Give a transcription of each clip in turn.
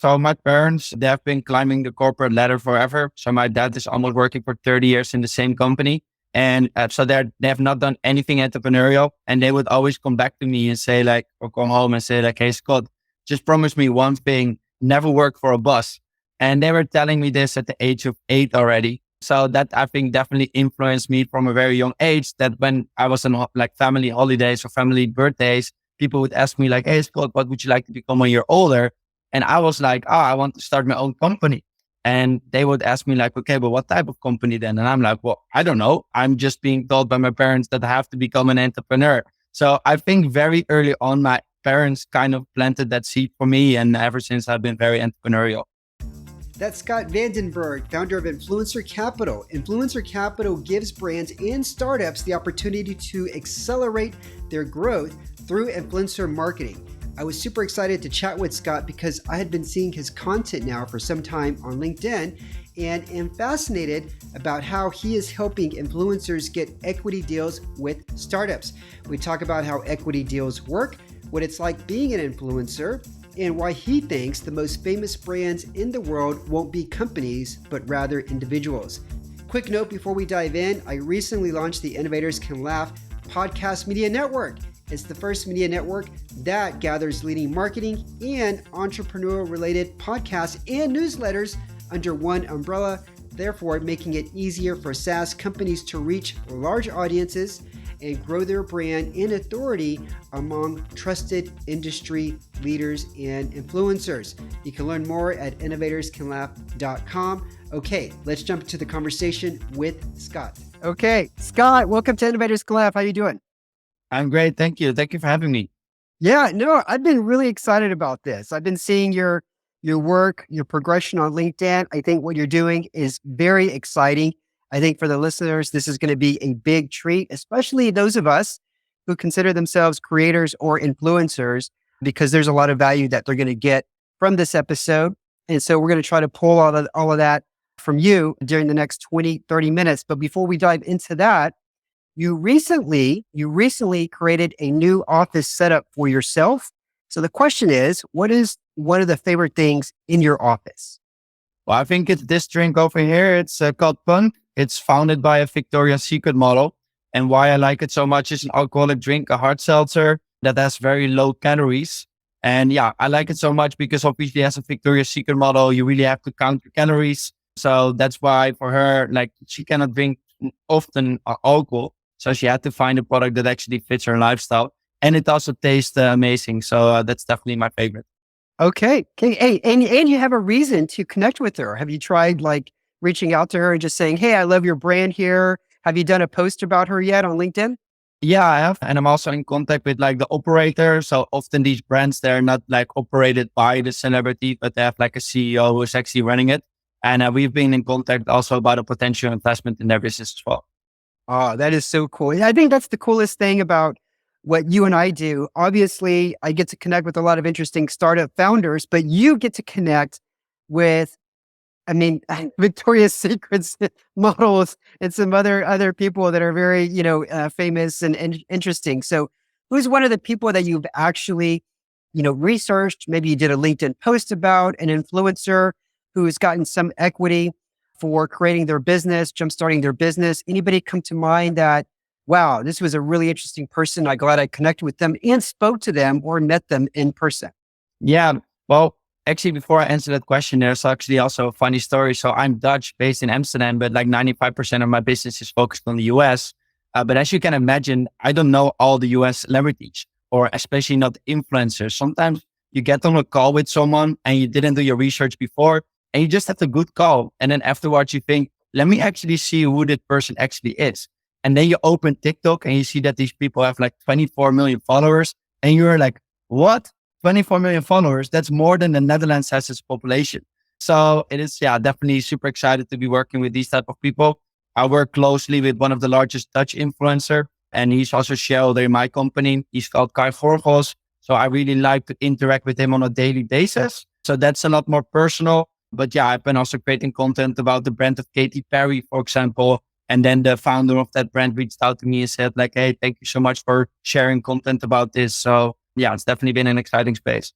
So my parents, they have been climbing the corporate ladder forever. So my dad is almost working for 30 years in the same company. And so they have not done anything entrepreneurial. And they would always come back to me and say like, or come home and say like, hey, Scott, just promise me one thing, never work for a boss. And they were telling me this at the age of 8 already. So that I think definitely influenced me from a very young age, that when I was on like family holidays or family birthdays, people would ask me like, hey, Scott, what would you like to become when you're older? And I was like, oh, I want to start my own company. And they would ask me like, okay, but what type of company then? And I'm like, well, I don't know. I'm just being told by my parents that I have to become an entrepreneur. So I think very early on, my parents kind of planted that seed for me. And ever since, I've been very entrepreneurial. That's Scott Vandenberg, founder of Influencer Capital. Influencer Capital gives brands and startups the opportunity to accelerate their growth through influencer marketing. I was super excited to chat with Scott because I had been seeing his content now for some time on LinkedIn and am fascinated about how he is helping influencers get equity deals with startups. We talk about how equity deals work, what it's like being an influencer, and why he thinks the most famous brands in the world won't be companies, but rather individuals. Quick note before we dive in, I recently launched the Innovators Can Laugh podcast media network. It's the first media network that gathers leading marketing and entrepreneurial related podcasts and newsletters under one umbrella, therefore making it easier for SaaS companies to reach large audiences and grow their brand and authority among trusted industry leaders and influencers. You can learn more at innovatorscanlaugh.com. Okay, let's jump into the conversation with Scott. Okay, Scott, welcome to Innovators Can Laugh. How you doing? I'm great. Thank you. Thank you for having me. Yeah, no, I've been really excited about this. I've been seeing your work, your progression on LinkedIn. I think what you're doing is very exciting. I think for the listeners, this is going to be a big treat, especially those of us who consider themselves creators or influencers, because there's a lot of value that they're going to get from this episode. And so we're going to try to pull all of that from you during the next 20, 30 minutes. But before we dive into that, you recently created a new office setup for yourself. So the question is, what is one of the favorite things in your office? Well, I think it's this drink over here. It's called Punk. It's founded by a Victoria's Secret model. And why I like it so much is an alcoholic drink, a hard seltzer that has very low calories. And yeah, I like it so much because obviously as a Victoria's Secret model, you really have to count your calories. So that's why for her, like she cannot drink often alcohol. So she had to find a product that actually fits her lifestyle. And it also tastes amazing. So that's definitely my favorite. Okay. Hey, and you have a reason to connect with her. Have you tried like reaching out to her and just saying, hey, I love your brand here. Have you done a post about her yet on LinkedIn? Yeah, I have. And I'm also in contact with like the operator. So often these brands, they're not like operated by the celebrity, but they have like a CEO who's actually running it. And we've been in contact also about a potential investment in their business as well. Oh, that is so cool. I think that's the coolest thing about what you and I do. Obviously, I get to connect with a lot of interesting startup founders, but you get to connect with, Victoria's Secret's models and some other people that are very, famous and interesting. So who's one of the people that you've actually, researched? Maybe you did a LinkedIn post about an influencer who's gotten some equity for creating their business, jumpstarting their business. Anybody come to mind that, wow, this was a really interesting person. I'm glad I connected with them and spoke to them or met them in person? Yeah. Well, actually, before I answer that question, there's actually also a funny story. So I'm Dutch based in Amsterdam, but like 95% of my business is focused on the US. But as you can imagine, I don't know all the US celebrities, or especially not influencers. Sometimes you get on a call with someone and you didn't do your research before and you just have a good call. And then afterwards you think, let me actually see who that person actually is. And then you open TikTok and you see that these people have like 24 million followers. And you're like, what? 24 million followers? That's more than the Netherlands has its population. So it is, yeah, definitely super excited to be working with these type of people. I work closely with one of the largest Dutch influencer, and he's also shareholder in my company. He's called Kai Gorgos. So I really like to interact with him on a daily basis. So that's a lot more personal. But yeah, I've been also creating content about the brand of Katy Perry, for example. And then the founder of that brand reached out to me and said like, hey, thank you so much for sharing content about this. So yeah, it's definitely been an exciting space.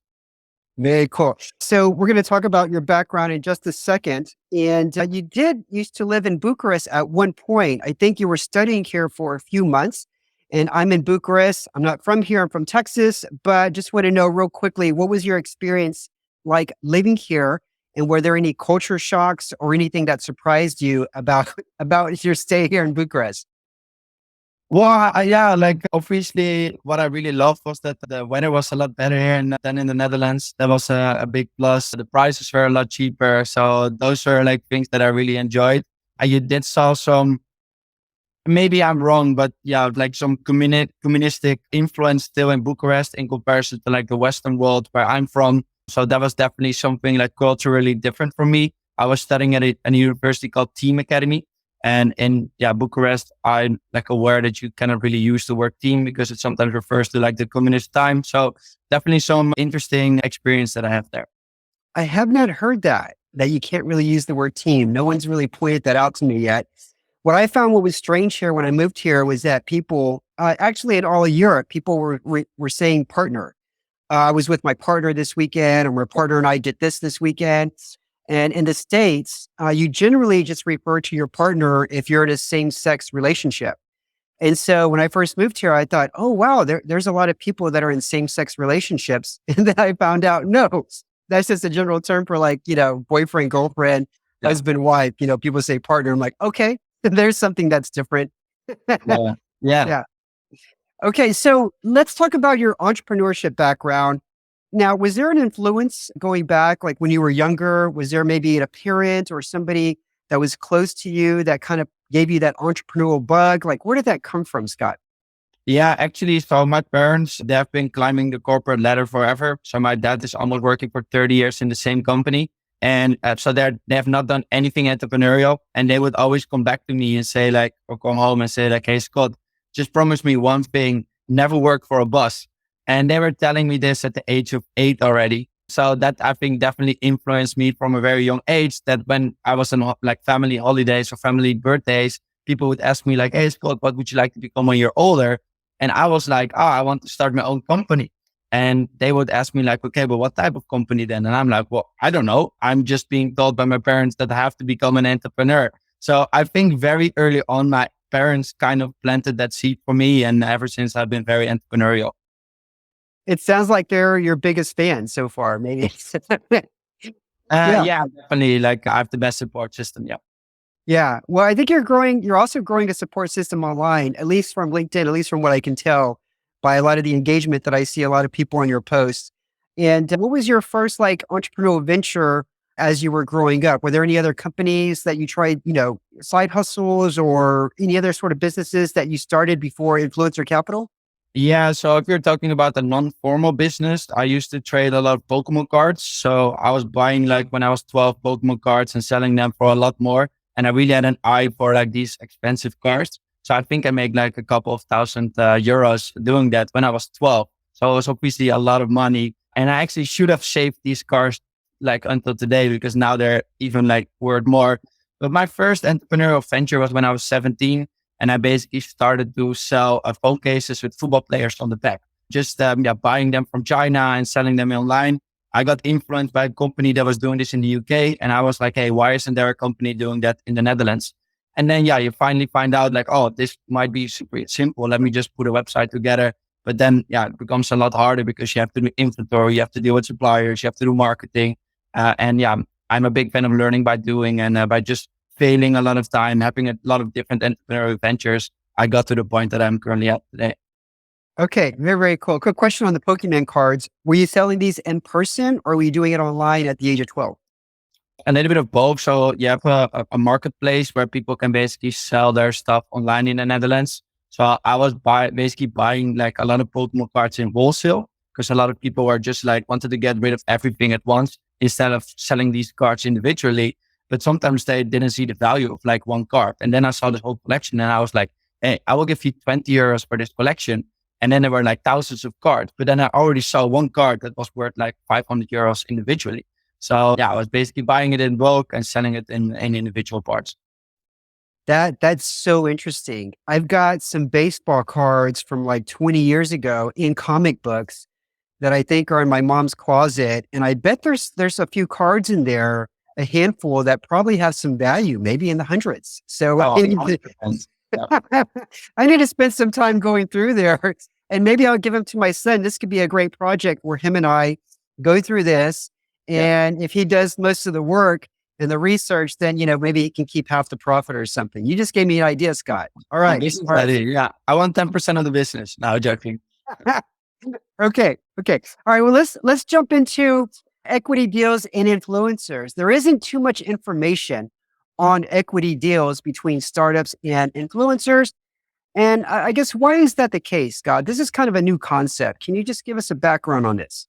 Very cool. So we're going to talk about your background in just a second. And you did used to live in Bucharest at one point. I think you were studying here for a few months. And I'm in Bucharest. I'm not from here. I'm from Texas. But just want to know real quickly, what was your experience like living here? And were there any culture shocks or anything that surprised you about about your stay here in Bucharest? Well, yeah, like obviously, what I really loved was that the weather was a lot better here than in the Netherlands. That was a big plus. The prices were a lot cheaper, so those were like things that I really enjoyed. You did saw some. Maybe I'm wrong, but yeah, like some communistic influence still in Bucharest in comparison to like the Western world where I'm from. So that was definitely something like culturally different for me. I was studying at a university called Team Academy. And in Bucharest, I'm like aware that you cannot really use the word team because it sometimes refers to like the communist time. So definitely some interesting experience that I have there. I have not heard that you can't really use the word team. No one's really pointed that out to me yet. What I found what was strange here when I moved here was that people, actually in all of Europe, people were saying partner. I was with my partner this weekend, and my partner and I did this weekend. And in the States, you generally just refer to your partner if you're in a same sex relationship. And so when I first moved here, I thought, oh, wow, there's a lot of people that are in same sex relationships. And then I found out, no, that's just a general term for like, boyfriend, girlfriend, Yeah. husband, wife. People say partner. I'm like, okay, there's something that's different. Yeah. Yeah. Yeah. Okay. So let's talk about your entrepreneurship background. Now, was there an influence going back, like when you were younger? Was there maybe a parent or somebody that was close to you that kind of gave you that entrepreneurial bug? Like, where did that come from, Scott? Yeah, actually, so my parents, they have been climbing the corporate ladder forever. So my dad is almost working for 30 years in the same company. And so they have not done anything entrepreneurial. And they would always come back to me and say like, or come home and say like, hey, Scott, just promise me one thing, never work for a boss. And they were telling me this at the age of 8 already. So that I think definitely influenced me from a very young age that when I was on like family holidays or family birthdays, people would ask me like, hey, Scott, what would you like to become when you're older? And I was like, oh, I want to start my own company. And they would ask me like, okay, but what type of company then? And I'm like, well, I don't know. I'm just being told by my parents that I have to become an entrepreneur. So I think very early on, my parents kind of planted that seed for me. And ever since I've been very entrepreneurial. It sounds like they're your biggest fan so far, maybe. Yeah. Yeah, definitely. Like I have the best support system. Yeah. Yeah. Well, I think you're also growing a support system online, at least from LinkedIn, at least from what I can tell by a lot of the engagement that I see a lot of people on your posts. And what was your first like entrepreneurial venture as you were growing up? Were there any other companies that you tried, side hustles or any other sort of businesses that you started before Influencer Capital? Yeah, so if you're talking about a non-formal business, I used to trade a lot of Pokemon cards. So I was buying like when I was 12 Pokemon cards and selling them for a lot more. And I really had an eye for like these expensive cards. So I think I made like a couple of thousand euros doing that when I was 12. So it was obviously a lot of money. And I actually should have saved these cards like until today because now they're even like worth more. But my first entrepreneurial venture was when I was 17 and I basically started to sell phone cases with football players on the back, just buying them from China and selling them online. I got influenced by a company that was doing this in the UK. And I was like, hey, why isn't there a company doing that in the Netherlands? And then, you finally find out like, oh, this might be super simple. Let me just put a website together. But then, it becomes a lot harder because you have to do inventory, you have to deal with suppliers, you have to do marketing. I'm a big fan of learning by doing and by just failing a lot of time, having a lot of different entrepreneurial ventures, I got to the point that I'm currently at today. Okay, very, very cool. Quick question on the Pokemon cards. Were you selling these in person or were you doing it online at the age of 12? A little bit of both. So you have a marketplace where people can basically sell their stuff online in the Netherlands. So I was basically buying like a lot of Pokemon cards in wholesale because a lot of people were just like wanted to get rid of everything at once instead of selling these cards individually. But sometimes they didn't see the value of like one card. And then I saw this whole collection and I was like, hey, I will give you 20 euros for this collection. And then there were like thousands of cards. But then I already saw one card that was worth like 500 euros individually. So I was basically buying it in bulk and selling it in individual parts. That's so interesting. I've got some baseball cards from like 20 years ago in comic books that I think are in my mom's closet. And I bet there's a few cards in there, a handful that probably have some value, maybe in the hundreds. So Oh, 100%. Yeah. I need to spend some time going through there, and maybe I'll give them to my son. This could be a great project where him and I go through this. Yeah. And if he does most of the work and the research, then, maybe he can keep half the profit or something. You just gave me an idea, Scott. All A right. business All right. idea. Yeah. I want 10% of the business. No, joking. Okay. Okay. All right. Well, let's jump into equity deals and influencers. There isn't too much information on equity deals between startups and influencers. And I guess, why is that the case, Scott? This is kind of a new concept. Can you just give us a background on this?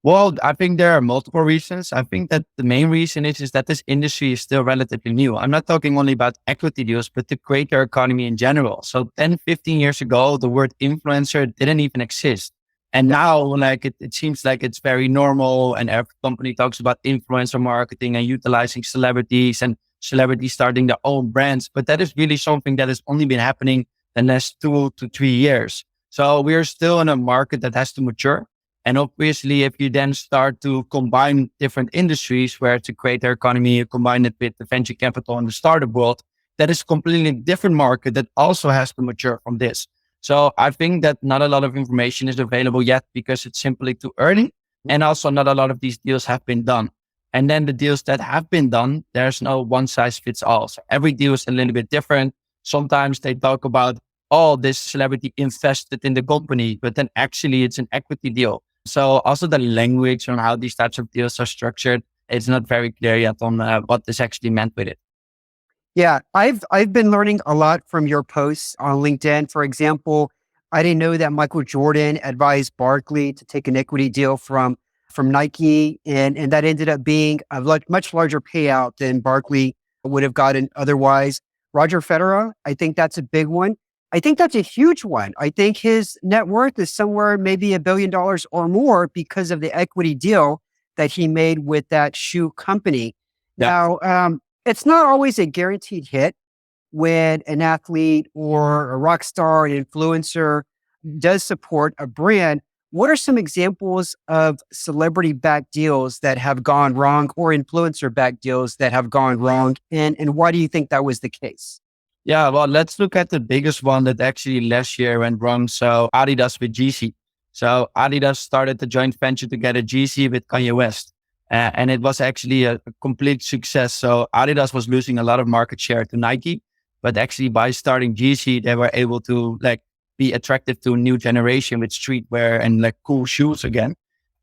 Well, I think there are multiple reasons. I think that the main reason is that this industry is still relatively new. I'm not talking only about equity deals, but the creator economy in general. So 10, 15 years ago, the word influencer didn't even exist. And now, like, it seems like it's very normal, and every company talks about influencer marketing and utilizing celebrities and celebrities starting their own brands. But that is really something that has only been happening the last 2 to 3 years. So we're still in a market that has to mature. And obviously, if you then start to combine different industries where to create their economy, you combine it with the venture capital and the startup world, that is a completely different market that also has to mature from this. So I think that not a lot of information is available yet because it's simply too early. And also not a lot of these deals have been done. And then the deals that have been done, there's no one size fits all. So every deal is a little bit different. Sometimes they talk about, oh, this celebrity invested in the company, but then actually it's an equity deal. So also the language on how these types of deals are structured, it's not very clear yet on what is actually meant with it. Yeah, I've been learning a lot from your posts on LinkedIn. For example, I didn't know that Michael Jordan advised Barkley to take an equity deal from Nike, and that ended up being a much larger payout than Barkley would have gotten otherwise. Roger Federer, I think that's a big one. I think that's a huge one. I think his net worth is somewhere maybe $1 billion or more because of the equity deal that he made with that shoe company. Yeah. Now, it's not always a guaranteed hit when an athlete or a rock star, an influencer does support a brand. What are some examples of celebrity backed deals that have gone wrong, or influencer backed deals that have gone wrong? And why do you think that was the case? Yeah, well, let's look at the biggest one that actually last year went wrong. So Adidas with GC. So Adidas started the joint venture together, GC with Kanye West. And it was actually a complete success. So Adidas was losing a lot of market share to Nike, but actually by starting GC, they were able to like be attractive to a new generation with streetwear and like cool shoes again.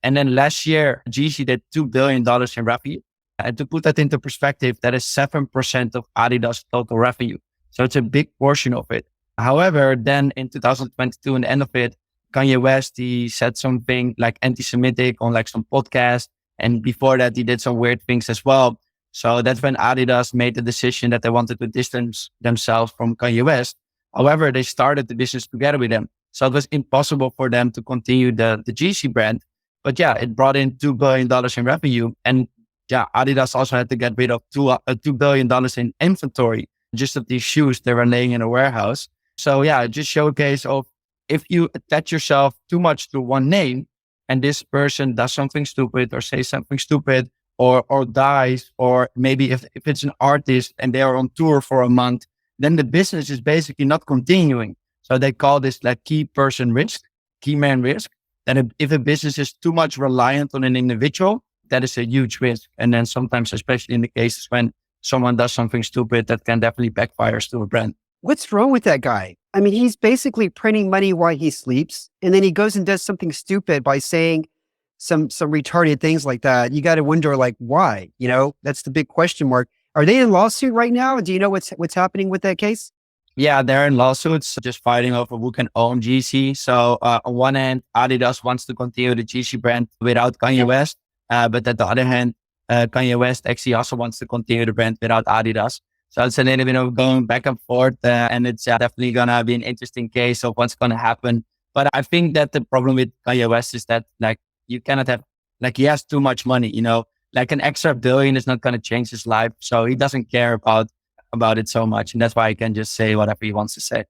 And then last year, GC did $2 billion in revenue. And to put that into perspective, that is 7% of Adidas total revenue. So it's a big portion of it. However, then in 2022, in the end of it, Kanye West, he said something like anti-Semitic on like some podcast. And before that, he did some weird things as well. So that's when Adidas made the decision that they wanted to distance themselves from Kanye West. However, they started the business together with them. So it was impossible for them to continue the GC brand. But yeah, it brought in $2 billion in revenue. And yeah, Adidas also had to get rid of $2 billion in inventory just of these shoes they were laying in a warehouse. So yeah, just showcase of if you attach yourself too much to one name and this person does something stupid or says something stupid or dies, or maybe if it's an artist and they are on tour for a month, then the business is basically not continuing. So they call this like key person risk, key man risk. That if a business is too much reliant on an individual, that is a huge risk. And then sometimes, especially in the cases when someone does something stupid, that can definitely backfire to a brand. What's wrong with that guy? I mean, he's basically printing money while he sleeps, and then he goes and does something stupid by saying some retarded things like that. You got to wonder, like, why? That's the big question mark. Are they in lawsuit right now? Do you know what's happening with that case? Yeah, they're in lawsuits, just fighting over who can own GC. So on one hand, Adidas wants to continue the GC brand without Kanye West, but at the other hand, Kanye West actually also wants to continue the brand without Adidas. So it's a little bit of going back and forth, and it's definitely going to be an interesting case of what's going to happen. But I think that the problem with Kanye West is that like you cannot have, like he has too much money, like an extra billion is not going to change his life. So he doesn't care about it so much. And that's why he can just say whatever he wants to say.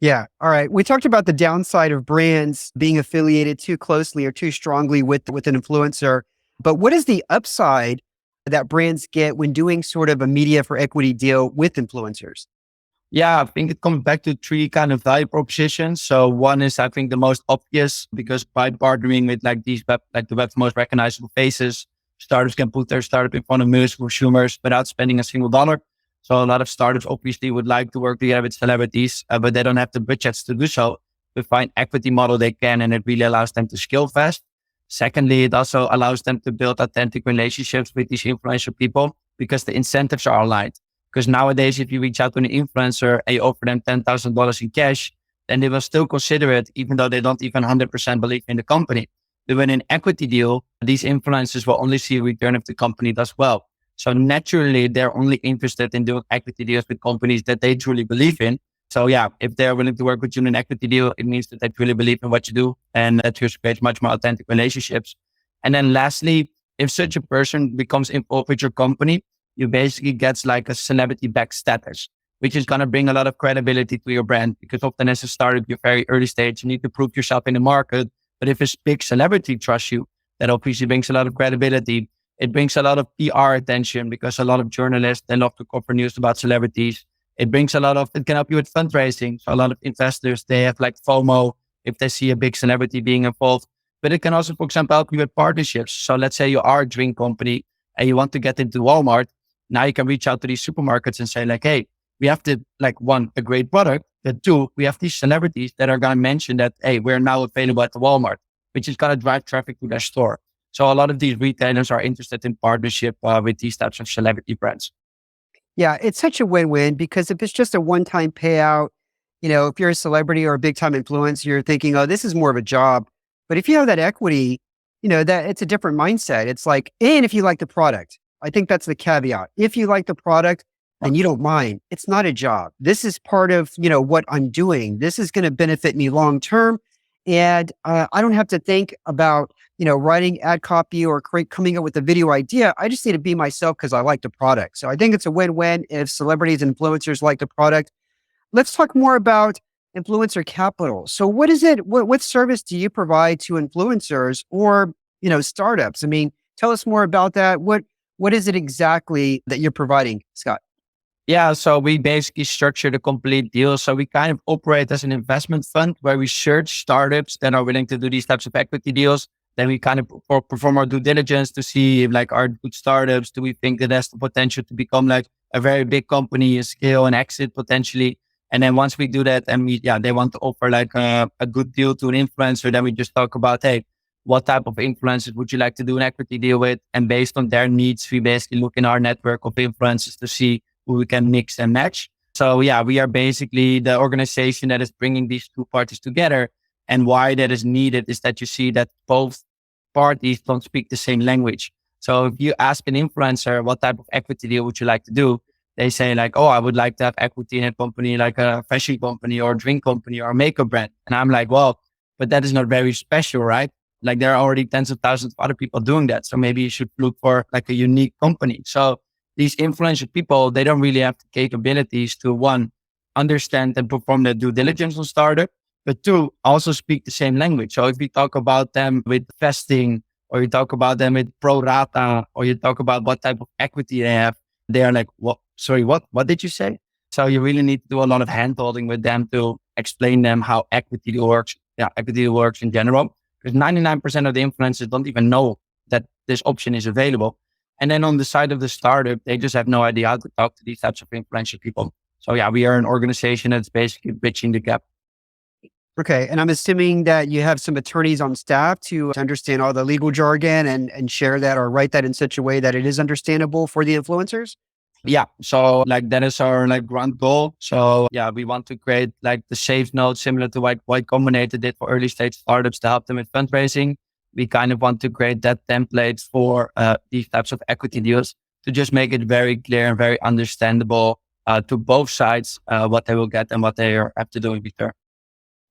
Yeah. All right. We talked about the downside of brands being affiliated too closely or too strongly with an influencer. But what is the upside that brands get when doing sort of a media for equity deal with influencers? Yeah, I think it comes back to three kind of value propositions. So one is, I think, the most obvious because by partnering with like these like the web's most recognizable faces, startups can put their startup in front of millions of consumers without spending a single dollar. So a lot of startups obviously would like to work together with celebrities, but they don't have the budgets to do so. To find equity model they can, and it really allows them to scale fast. Secondly, it also allows them to build authentic relationships with these influential people because the incentives are aligned. Because nowadays, if you reach out to an influencer and you offer them $10,000 in cash, then they will still consider it, even though they don't even 100% believe in the company. But when an equity deal, these influencers will only see a return if the company does well. So naturally, they're only interested in doing equity deals with companies that they truly believe in. So yeah, if they're willing to work with you in an equity deal, it means that they truly believe in what you do and that you create much more authentic relationships. And then lastly, if such a person becomes involved with your company, you basically get like a celebrity back status, which is going to bring a lot of credibility to your brand because often as a startup, you're very early stage, you need to prove yourself in the market. But if a big celebrity trusts you, that obviously brings a lot of credibility. It brings a lot of PR attention because a lot of journalists, they love to cover news about celebrities. It can help you with fundraising. So a lot of investors, they have like FOMO if they see a big celebrity being involved. But it can also, for example, help you with partnerships. So let's say you are a drink company and you want to get into Walmart. Now you can reach out to these supermarkets and say like, hey, we have to like one, a great product. But two, we have these celebrities that are going to mention that, hey, we're now available at the Walmart, which is going to drive traffic to their store. So a lot of these retailers are interested in partnership with these types of celebrity brands. Yeah, it's such a win-win because if it's just a one-time payout, if you're a celebrity or a big-time influencer, you're thinking, oh, this is more of a job. But if you have that equity, that it's a different mindset. It's like, and if you like the product, I think that's the caveat. If you like the product and you don't mind, it's not a job. This is part of, what I'm doing. This is going to benefit me long-term. And I don't have to think about, writing ad copy or coming up with a video idea. I just need to be myself because I like the product. So I think it's a win-win if celebrities and influencers like the product. Let's talk more about influencer capital. So what is it? What service do you provide to influencers or, startups? I mean, tell us more about that. What is it exactly that you're providing, Scott? Yeah, so we basically structure the complete deal. So we kind of operate as an investment fund where we search startups that are willing to do these types of equity deals. Then we kind of perform our due diligence to see if like are good startups. Do we think that has the potential to become like a very big company, a scale and exit potentially? And then once we do that and they want to offer like a good deal to an influencer, then we just talk about, hey, what type of influencers would you like to do an equity deal with? And based on their needs, we basically look in our network of influencers to see who we can mix and match. So yeah, we are basically the organization that is bringing these two parties together. And why that is needed is that you see that both parties don't speak the same language. So if you ask an influencer, what type of equity deal would you like to do? They say like, oh, I would like to have equity in a company like a fashion company or a drink company or a makeup brand. And I'm like, well, but that is not very special, right? Like there are already tens of thousands of other people doing that. So maybe you should look for like a unique company. So these influential people, they don't really have the capabilities to one, understand and perform their due diligence on startup, but two, also speak the same language. So if you talk about them with vesting, or you talk about them with pro rata, or you talk about what type of equity they have, they are like, what? Sorry, what? What did you say? So you really need to do a lot of hand holding with them to explain them how equity works. Yeah, equity works in general. Because 99% of the influencers don't even know that this option is available. And then on the side of the startup, they just have no idea how to talk to these types of influential people. So yeah, we are an organization that's basically bridging the gap. Okay. And I'm assuming that you have some attorneys on staff to understand all the legal jargon and share that or write that in such a way that it is understandable for the influencers. Yeah. So like that is our like grand goal. So yeah, we want to create like the safe note similar to what Y Combinator did for early stage startups to help them with fundraising. We kind of want to create that template for these types of equity deals to just make it very clear and very understandable to both sides what they will get and what they have to do in return.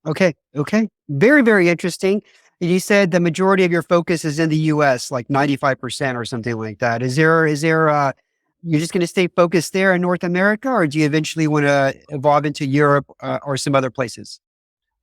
Okay. Okay. Very, very interesting. You said the majority of your focus is in the US, like 95% or something like that. Is there you're just going to stay focused there in North America, or do you eventually want to evolve into Europe or some other places?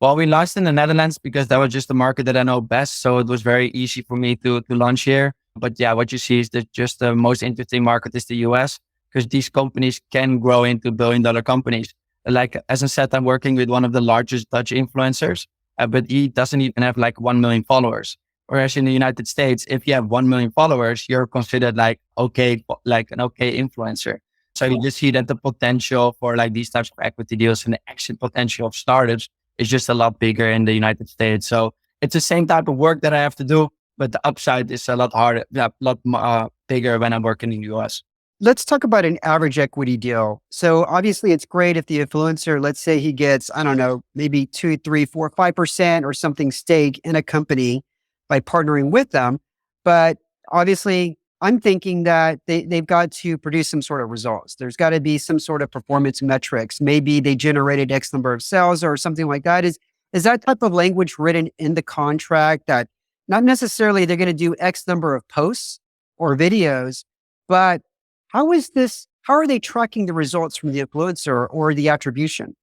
Well, we launched in the Netherlands because that was just the market that I know best. So it was very easy for me to launch here. But yeah, what you see is that just the most interesting market is the US because these companies can grow into billion-dollar companies. Like, as I said, I'm working with one of the largest Dutch influencers, but he doesn't even have like 1 million followers. Whereas in the United States, if you have 1 million followers, you're considered like, okay, like an okay influencer. So you just see that the potential for like these types of equity deals and the exit potential of startups is just a lot bigger in the United States. So it's the same type of work that I have to do, but the upside is a lot harder, yeah, a lot bigger when I'm working in the US. Let's talk about an average equity deal. So obviously it's great if the influencer, let's say he gets, I don't know, maybe 2, 3, 4, 5% or something stake in a company by partnering with them. But obviously I'm thinking that they've got to produce some sort of results. There's got to be some sort of performance metrics. Maybe they generated X number of sales or something like that. Is that type of language written in the contract that not necessarily they're going to do X number of posts or videos, but how are they tracking the results from the influencer or the attribution?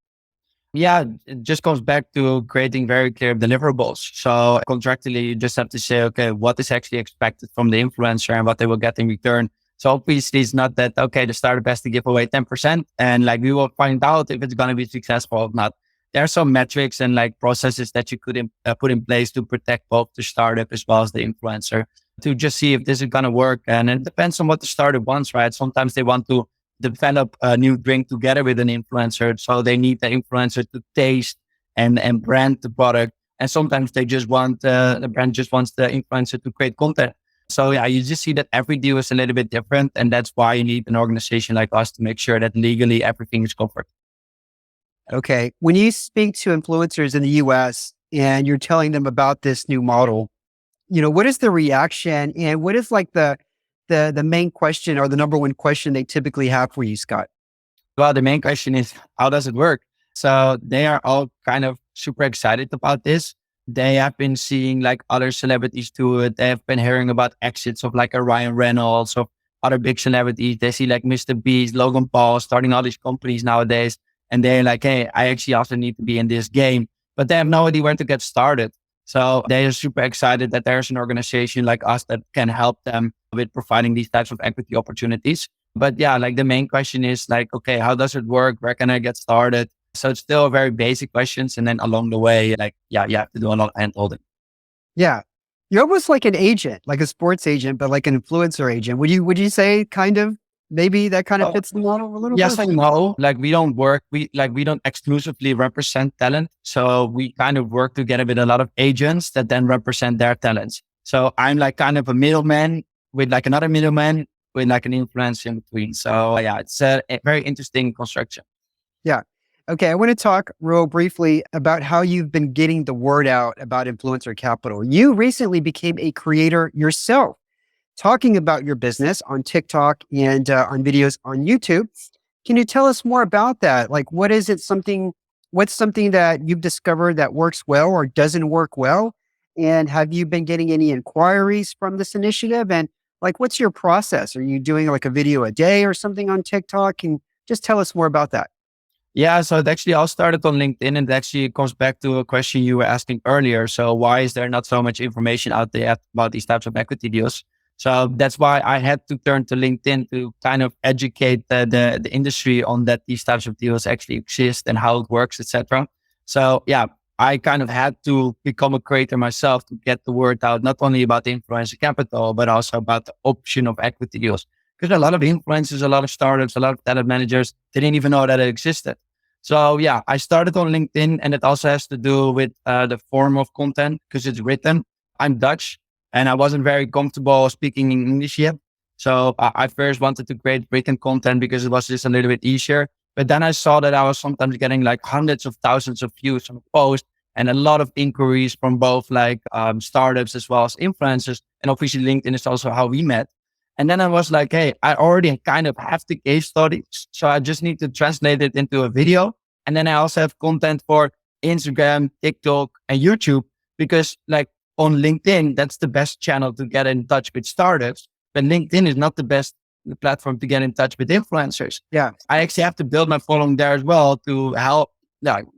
Yeah, it just goes back to creating very clear deliverables. So contractually, you just have to say, okay, what is actually expected from the influencer and what they will get in return. So obviously, it's not that, okay, the startup has to give away 10% and like we will find out if it's going to be successful or not. There are some metrics and like processes that you could put in place to protect both the startup as well as the influencer to just see if this is going to work. And it depends on what the startup wants, right? Sometimes they want to develop a new drink together with an influencer. So they need the influencer to taste and brand the product. And sometimes they just want, the brand just wants the influencer to create content. So yeah, you just see that every deal is a little bit different. And that's why you need an organization like us to make sure that legally everything is covered. Okay. When you speak to influencers in the US and you're telling them about this new model, what is the reaction and what is like the main question or the number one question they typically have for you, Scott? Well, the main question is, how does it work? So they are all kind of super excited about this. They have been seeing like other celebrities do it. They have been hearing about exits of like a Ryan Reynolds, of other big celebrities. They see like Mr. Beast, Logan Paul starting all these companies nowadays. And they're like, hey, I actually also need to be in this game, but they have no idea where to get started. So they are super excited that there's an organization like us that can help them with providing these types of equity opportunities. But yeah, like the main question is like, okay, how does it work? Where can I get started? So it's still very basic questions. And then along the way, like, yeah, you have to do a lot of hand holding. Yeah. You're almost like an agent, like a sports agent, but like an influencer agent. Would you say kind of maybe that kind of So fits the model a little yes bit? and no. Like we don't exclusively represent talent. So we kind of work together with a lot of agents that then represent their talents. So I'm like kind of a middleman with like another middleman with like an influence in between. So yeah, it's a very interesting construction. Yeah. Okay. I want to talk real briefly about how you've been getting the word out about influencer capital. You recently became a creator yourself, talking about your business on TikTok and on videos on YouTube. Can you tell us more about that? Like, what's something that you've discovered that works well or doesn't work well? And have you been getting any inquiries from this initiative? And like, what's your process? Are you doing like a video a day or something on TikTok? And just tell us more about that. Yeah, so it actually all started on LinkedIn and it actually comes back to a question you were asking earlier. So why is there not so much information out there about these types of equity deals? So that's why I had to turn to LinkedIn to kind of educate the industry on that these types of deals actually exist and how it works, etc. So yeah, I kind of had to become a creator myself to get the word out, not only about the influencer capital, but also about the option of equity deals. Because a lot of influencers, a lot of startups, a lot of talent managers, they didn't even know that it existed. So yeah, I started on LinkedIn and it also has to do with the form of content because it's written. I'm Dutch and I wasn't very comfortable speaking in English yet. So I first wanted to create written content because it was just a little bit easier. But then I saw that I was sometimes getting like hundreds of thousands of views on a post and a lot of inquiries from both like startups as well as influencers. And obviously LinkedIn is also how we met. And then I was like, hey, I already kind of have the case studies. So I just need to translate it into a video. And then I also have content for Instagram, TikTok, and YouTube because like on LinkedIn, that's the best channel to get in touch with startups. But LinkedIn is not the best the platform to get in touch with influencers. Yeah. I actually have to build my following there as well to help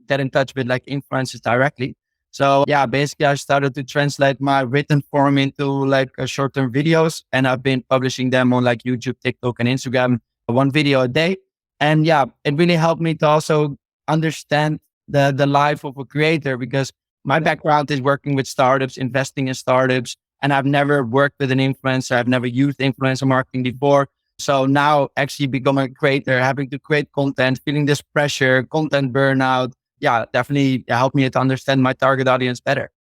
get in touch with like influencers directly. So yeah, basically I started to translate my written form into like short-term videos, and I've been publishing them on like YouTube, TikTok, and Instagram, one video a day. And yeah, it really helped me to also understand the life of a creator, because my background is working with startups, investing in startups, and I've never worked with an influencer. I've never used influencer marketing before. So now actually becoming a creator, having to create content, feeling this pressure, content burnout, yeah, definitely helped me to understand my target audience better.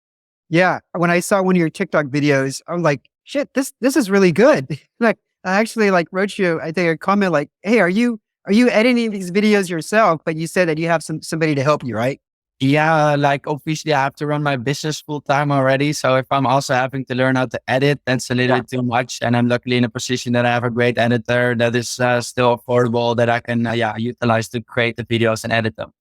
Yeah. When I saw one of your TikTok videos, I'm like, shit, this is really good. Like I actually like wrote you, I think a comment like, hey, are you editing these videos yourself? But you said that you have somebody to help you, right? Yeah, like obviously I have to run my business full time already. So if I'm also having to learn how to edit, that's a little Yeah. bit too much. And I'm luckily in a position that I have a great editor that is still affordable, that I can utilize to create the videos and edit them.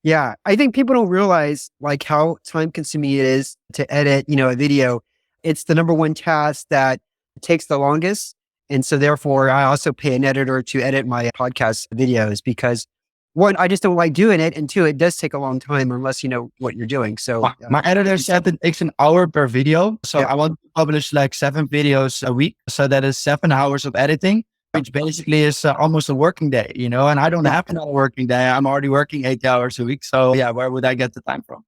Yeah. I think people don't realize like how time consuming it is to edit, a video. It's the number one task that takes the longest. And so therefore I also pay an editor to edit my podcast videos because one, I just don't like doing it. And two, it does take a long time unless you know what you're doing. So My editor said it takes an hour per video. So yeah. I want to publish like 7 videos a week. So that is 7 hours of editing, which basically is almost a working day, and I don't Yeah. have another working day. I'm already working 8 hours a week. So yeah, where would I get the time from?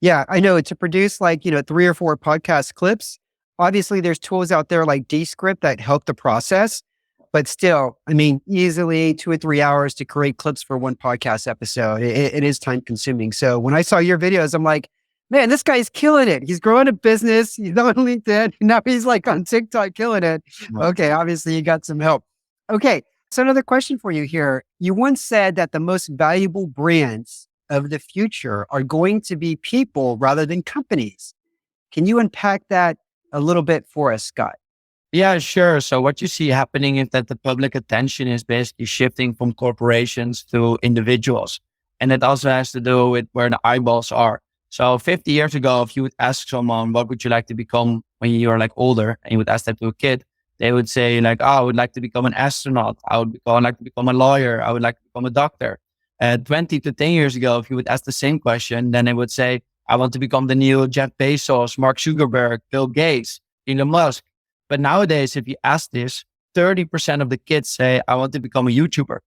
Yeah, I know to produce like, 3 or 4 podcast clips. Obviously, there's tools out there like Descript that help the process, but still, I mean, easily 2 or 3 hours to create clips for one podcast episode. It is time consuming. So when I saw your videos, I'm like, man, this guy's killing it. He's growing a business. He's on LinkedIn. Now he's like on TikTok killing it. Right. Okay, obviously you got some help. Okay, so another question for you here. You once said that the most valuable brands of the future are going to be people rather than companies. Can you unpack that a little bit for us, Scott? Yeah, sure. So what you see happening is that the public attention is basically shifting from corporations to individuals. And it also has to do with where the eyeballs are. So 50 years ago, if you would ask someone, what would you like to become when you're like older? And you would ask that to a kid, they would say like, oh, I would like to become an astronaut. Like to become a lawyer. I would like to become a doctor. 20 to 10 years ago, if you would ask the same question, then they would say, I want to become the new Jeff Bezos, Mark Zuckerberg, Bill Gates, Elon Musk. But nowadays, if you ask this, 30% of the kids say, I want to become a YouTuber.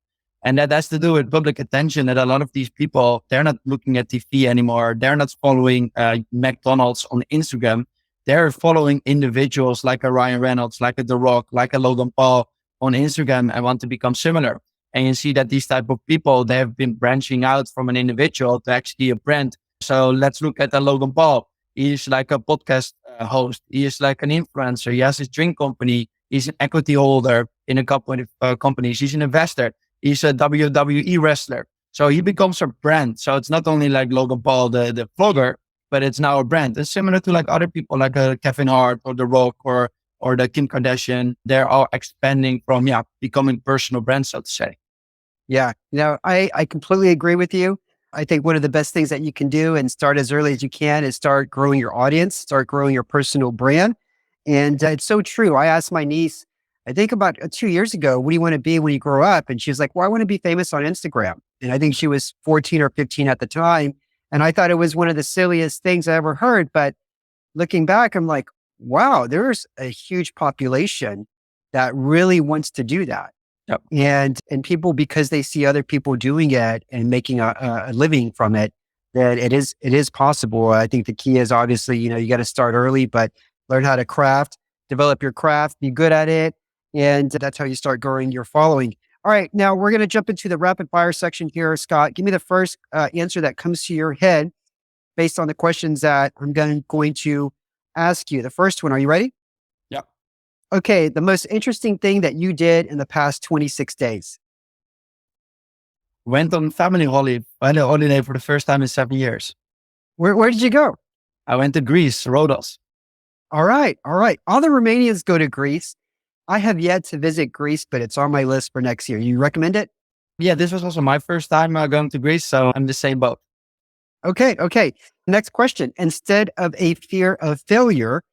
And that has to do with public attention, that a lot of these people, they're not looking at TV anymore. They're not following McDonald's on Instagram. They're following individuals like a Ryan Reynolds, like a The Rock, like a Logan Paul on Instagram and want to become similar. And you see that these type of people, they have been branching out from an individual to actually a brand. So let's look at Logan Paul. He's like a podcast host. He is like an influencer. He has his drink company. He's an equity holder in a couple of companies. He's an investor. He's a WWE wrestler. So he becomes a brand. So it's not only like Logan Paul, the vlogger, but it's now a brand. It's similar to like other people like Kevin Hart or The Rock or the Kim Kardashian. They're all expanding from, becoming personal brands, so to say. Yeah, I completely agree with you. I think one of the best things that you can do and start as early as you can is start growing your audience, start growing your personal brand. And it's so true. I asked my niece, I think about 2 years ago, what do you want to be when you grow up? And she was like, well, I want to be famous on Instagram. And I think she was 14 or 15 at the time. And I thought it was one of the silliest things I ever heard. But looking back, I'm like, wow, there's a huge population that really wants to do that. Yep. And people, because they see other people doing it and making a living from it, that it is possible. I think the key is obviously, you got to start early, but learn how to craft, develop your craft, be good at it. And that's how you start growing your following. All right. Now we're going to jump into the rapid fire section here. Scott, give me the first answer that comes to your head based on the questions that I'm going to ask you. The first one, are you ready? Yeah. Okay, the most interesting thing that you did in the past 26 days. Went on family holiday for the first time in 7 years. Where did you go? I went to Greece, Rhodos. All right. All the Romanians go to Greece. I have yet to visit Greece, but it's on my list for next year. You recommend it? Yeah, this was also my first time going to Greece, so I'm the same boat. Okay. Next question. Instead of a fear of failure,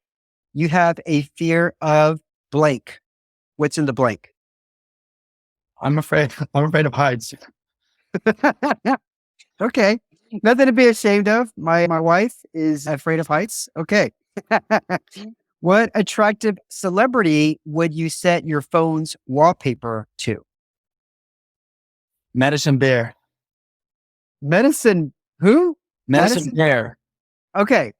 you have a fear of blank. What's in the blank? I'm afraid. I'm afraid of heights. Okay. Nothing to be ashamed of. My wife is afraid of heights. Okay. What attractive celebrity would you set your phone's wallpaper to? Madison Bear. Medicine. Who? Madison Bear. Okay.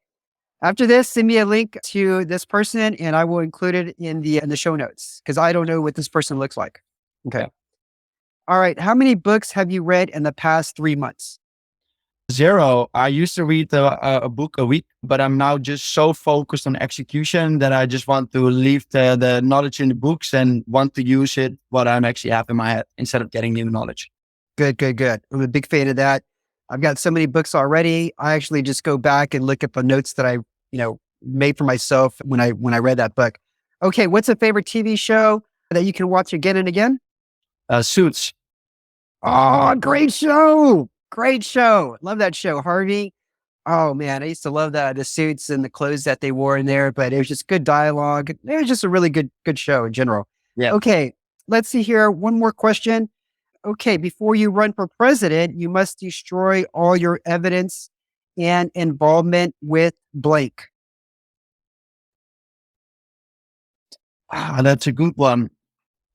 After this, send me a link to this person and I will include it in the show notes because I don't know what this person looks like. Okay. Yeah. All right. How many books have you read in the past 3 months? 0. I used to read a book a week, but I'm now just so focused on execution that I just want to leave the knowledge in the books and want to use it, what I'm actually have in my head instead of getting new knowledge. Good, good, good. I'm a big fan of that. I've got so many books already. I actually just go back and look at the notes that I, made for myself when I read that book. Okay, what's a favorite TV show that you can watch again and again? Suits. Oh, great show. Great show. Love that show. Harvey. Oh man, I used to love the suits and the clothes that they wore in there, but it was just good dialogue. It was just a really good show in general. Yeah. Okay, let's see here. One more question. Okay, before you run for president, you must destroy all your evidence and involvement with blank. That's a good one.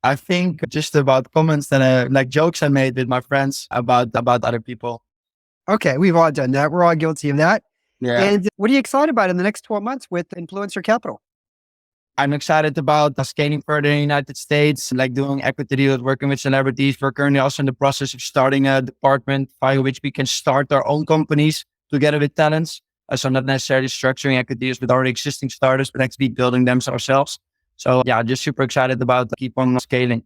I think just about comments that like jokes I made with my friends about other people. Okay, we've all done that. We're all guilty of that. Yeah. And what are you excited about in the next 12 months with Influencer Capital? I'm excited about scaling further in the United States, like doing equity deals, working with celebrities. We're currently also in the process of starting a department via which we can start our own companies together with talents. So not necessarily structuring equity deals with already existing startups, but actually building them ourselves. So yeah, just super excited about keep on scaling.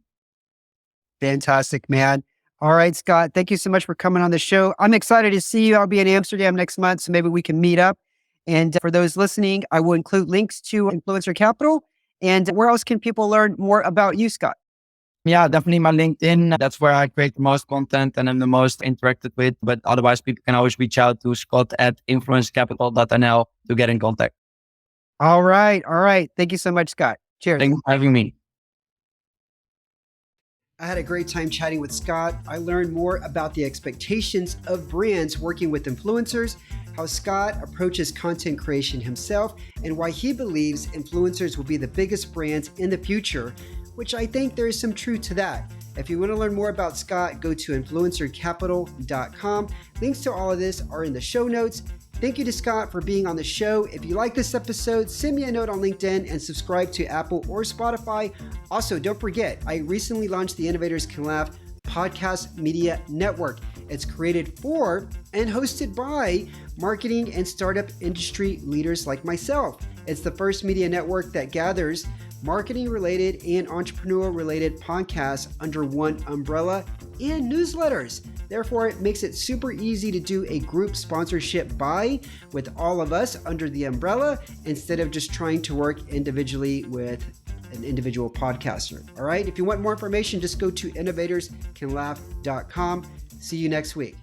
Fantastic, man. All right, Scott, thank you so much for coming on the show. I'm excited to see you. I'll be in Amsterdam next month, so maybe we can meet up. And for those listening, I will include links to Influencer Capital. And where else can people learn more about you, Scott? Yeah, definitely my LinkedIn. That's where I create the most content and I'm the most interacted with. But otherwise, people can always reach out to scott@influencecapital.nl to get in contact. All right. All right. Thank you so much, Scott. Cheers. Thank you for having me. I had a great time chatting with Scott. I learned more about the expectations of brands working with influencers, how Scott approaches content creation himself, and why he believes influencers will be the biggest brands in the future, which I think there is some truth to that. If you want to learn more about Scott, go to influencercapital.com. Links to all of this are in the show notes. Thank you to Scott for being on the show. If you like this episode, send me a note on LinkedIn and subscribe to Apple or Spotify. Also, don't forget, I recently launched the Innovators Can Laugh Podcast Media Network. It's created for and hosted by marketing and startup industry leaders like myself. It's the first media network that gathers marketing-related and entrepreneurial-related podcasts under one umbrella and newsletters. Therefore, it makes it super easy to do a group sponsorship buy with all of us under the umbrella instead of just trying to work individually with an individual podcaster. All right. If you want more information, just go to innovatorscanlaugh.com. See you next week.